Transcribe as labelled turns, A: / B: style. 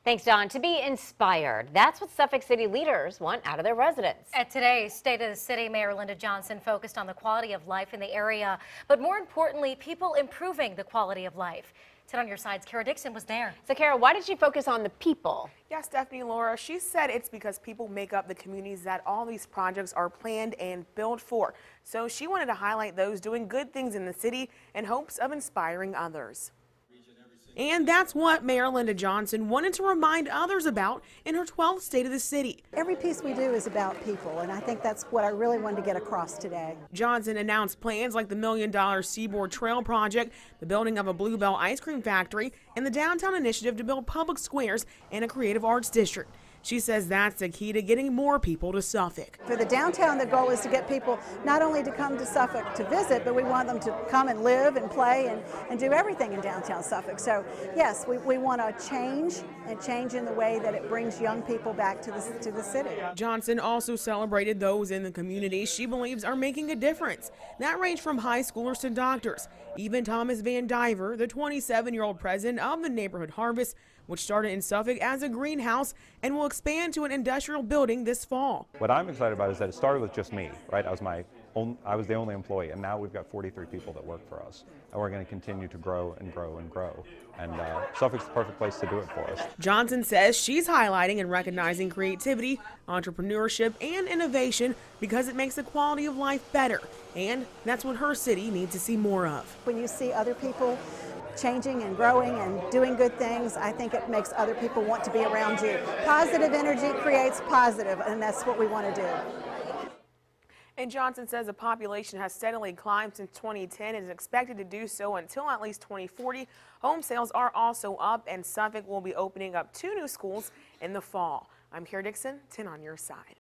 A: Thanks, Don. To be inspired. That's what Suffolk City leaders want out of their residents.
B: At today's State of the City, Mayor Linda Johnson focused on the quality of life in the area, but more importantly, people improving the quality of life. 10 on your side's Kara Dixon was there.
A: So, Kara, why did she focus on the people?
C: Yeah, Stephanie, Laura, she said it's because people make up the communities that all these projects are planned and built for. So she wanted to highlight those doing good things in the city in hopes of inspiring others. And that's what Mayor Linda Johnson wanted to remind others about in her 12th State of the City.
D: Every piece we do is about people, and I think that's what I really wanted to get across today.
C: Johnson announced plans like the $1 million Seaboard Trail project, the building of a Bluebell ice cream factory, and the downtown initiative to build public squares and a creative arts district. She says that's the key to getting more people to Suffolk.
D: For the downtown, the goal is to get people not only to come to Suffolk to visit, but we want them to come and live and play and do everything in downtown Suffolk. So yes, we want to change in the way that it brings young people back to the city.
C: Johnson also celebrated those in the community she believes are making a difference. That ranged from high schoolers to doctors. Even Thomas Van Diver, the 27-year-old president of the Neighborhood Harvest, which started in Suffolk as a greenhouse and will expand to an industrial building this fall.
E: What I'm excited about is that it started with just me, right? I was the only employee, and now we've got 43 people that work for us, and we're going to continue to grow and grow and grow. And Suffolk's the perfect place to do it for us.
C: Johnson says she's highlighting and recognizing creativity, entrepreneurship, and innovation because it makes the quality of life better, and that's what her city needs to see more of.
D: When you see other people changing and growing and doing good things, I think it makes other people want to be around you. Positive energy creates positive, and that's what we want to do.
C: And Johnson says the population has steadily climbed since 2010 and is expected to do so until at least 2040. Home sales are also up, and Suffolk will be opening up 2 new schools in the fall. I'm Kara Dixon, 10 on your side.